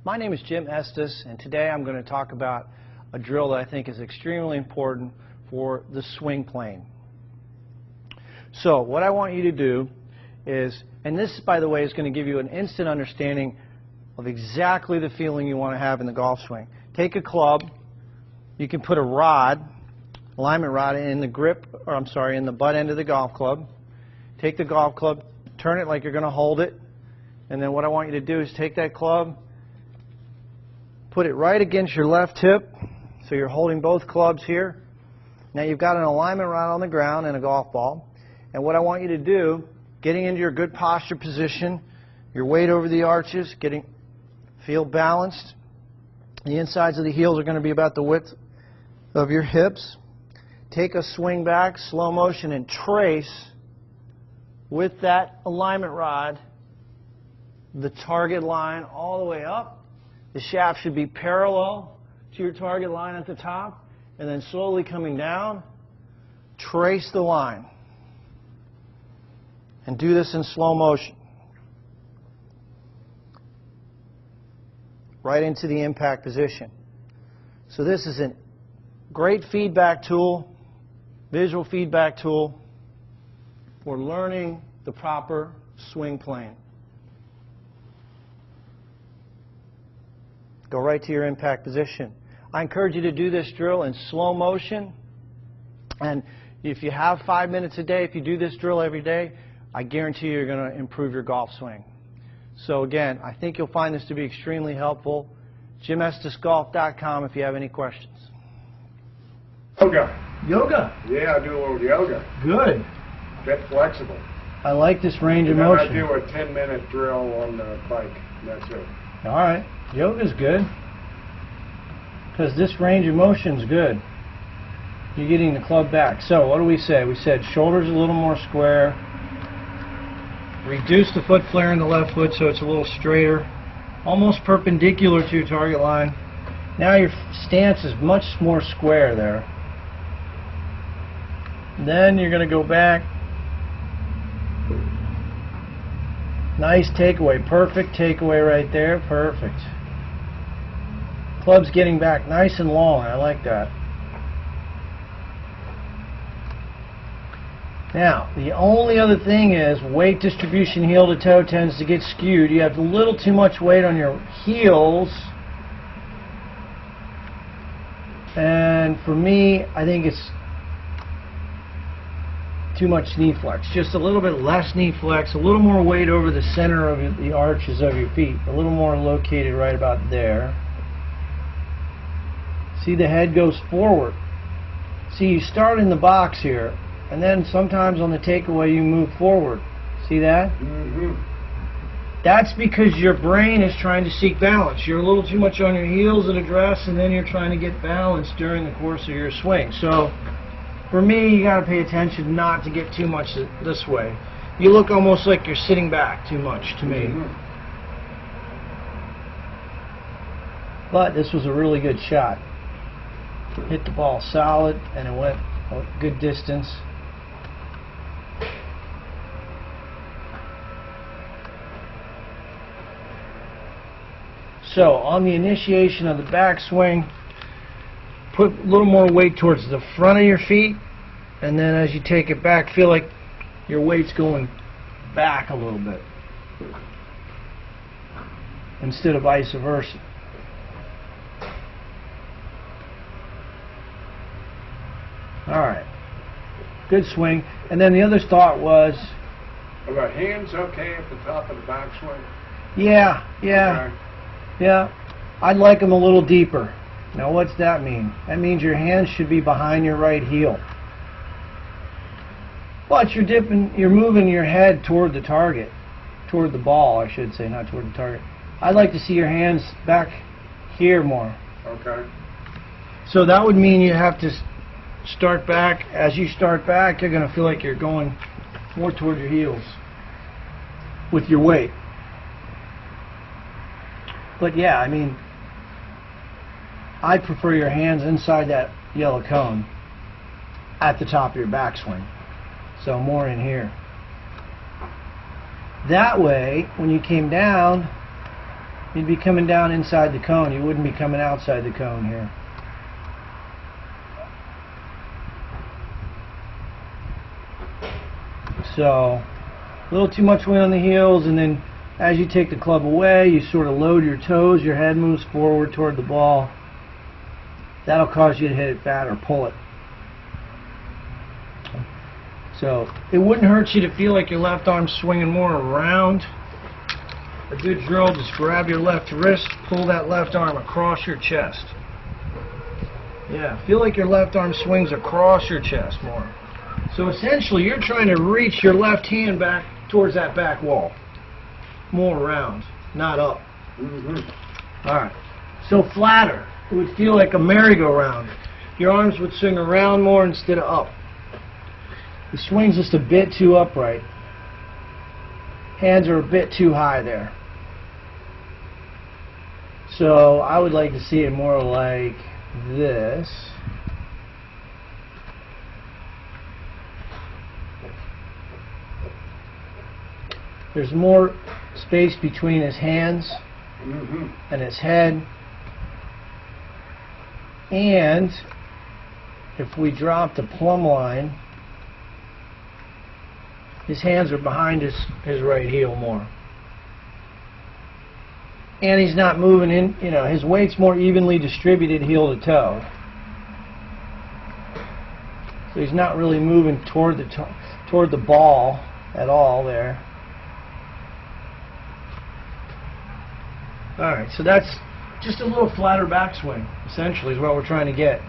My name is Jim Estes, and today I'm going to talk about a drill that I think is extremely important for the swing plane. So what I want you to do is, and this by the way is going to give you an instant understanding of exactly the feeling you want to have in the golf swing. Take a club, you can put a rod, alignment rod in the grip, or I'm sorry, in the butt end of the golf club. Take the golf club, turn it like you're going to hold it, and then what I want you to do is take that club, put it right against your left hip, so you're holding both clubs here. Now you've got an alignment rod on the ground and a golf ball, and what I want you to do, getting into your good posture position, your weight over the arches, feel balanced. The insides of the heels are going to be about the width of your hips. Take a swing back, slow motion, and trace with that alignment rod the target line all the way up. The shaft should be parallel to your target line at the top, and then slowly coming down, trace the line. And do this in slow motion. Right into the impact position. So this is a great feedback tool, visual feedback tool for learning the proper swing plane. Go right to your impact position. I encourage you to do this drill in slow motion, and if you have 5 minutes a day, if you do this drill every day, I guarantee you're going to improve your golf swing. So again, I think you'll find this to be extremely helpful. JimEstesGolf.com if you have any questions. Yoga. Yoga? Yeah, I do a little yoga. Good. Get flexible. I like this range of And motion. then I do a 10-minute drill on the bike. That's it. All right. Yoga's good. Because this range of motion's good. You're getting the club back. So what do we say? We said shoulders a little more square. Reduce the foot flare in the left foot so it's a little straighter, almost perpendicular to your target line. Now your stance is much more square there. Then you're going to go back. Nice takeaway, perfect takeaway right there, perfect. Club's getting back nice and long, I like that. Now, the only other thing is weight distribution heel to toe tends to get skewed. You have a little too much weight on your heels. And for me, I think it's too much knee flex. Just a little bit less knee flex, a little more weight over the center of the arches of your feet. A little more located right about there. See, the head goes forward. See, you start in the box here. And then sometimes on the takeaway you move forward. See that? Mm-hmm. That's because your brain is trying to seek balance. You're a little too much on your heels at address, and then you're trying to get balance during the course of your swing. So for me, you got to pay attention not to get too much this way. You look almost like you're sitting back too much to me. Mm-hmm. But this was a really good shot. Hit the ball solid, and it went a good distance. So on the initiation of the backswing, put a little more weight towards the front of your feet, and then as you take it back, feel like your weight's going back a little bit instead of vice versa. Alright, good swing. And then the other thought was, Are the hands okay at the top of the backswing? yeah, Okay. yeah, I'd like them a little deeper. Now what's that mean? That means your hands should be behind your right heel. But you're moving your head toward the target, toward the ball I should say, not toward the target. I'd like to see your hands back here more. Okay. So that would mean you have to start back. As you start back, you're going to feel like you're going more toward your heels with your weight. But yeah, I mean, I prefer your hands inside that yellow cone at the top of your backswing. So more in here. That way, when you came down, you'd be coming down inside the cone. You wouldn't be coming outside the cone here. So, a little too much weight on the heels, and then as you take the club away, you sort of load your toes, your head moves forward toward the ball. That'll cause you to hit it fat or pull it. So, it wouldn't hurt you to feel like your left arm's swinging more around. A good drill, just grab your left wrist, pull that left arm across your chest. Yeah, feel like your left arm swings across your chest more. So essentially, you're trying to reach your left hand back towards that back wall. More around, not up. Alright, so flatter. It would feel like a merry-go-round. Your arms would swing around more instead of up. The swing's just a bit too upright. Hands are a bit too high there. So I would like to see it more like this. There's more space between his hands and his head. And if we drop the plumb line, his hands are behind his right heel more. And he's not moving in, you know, his weight's more evenly distributed heel to toe. So he's not really moving toward the ball at all there. Alright, so that's just a little flatter backswing, essentially, is what we're trying to get.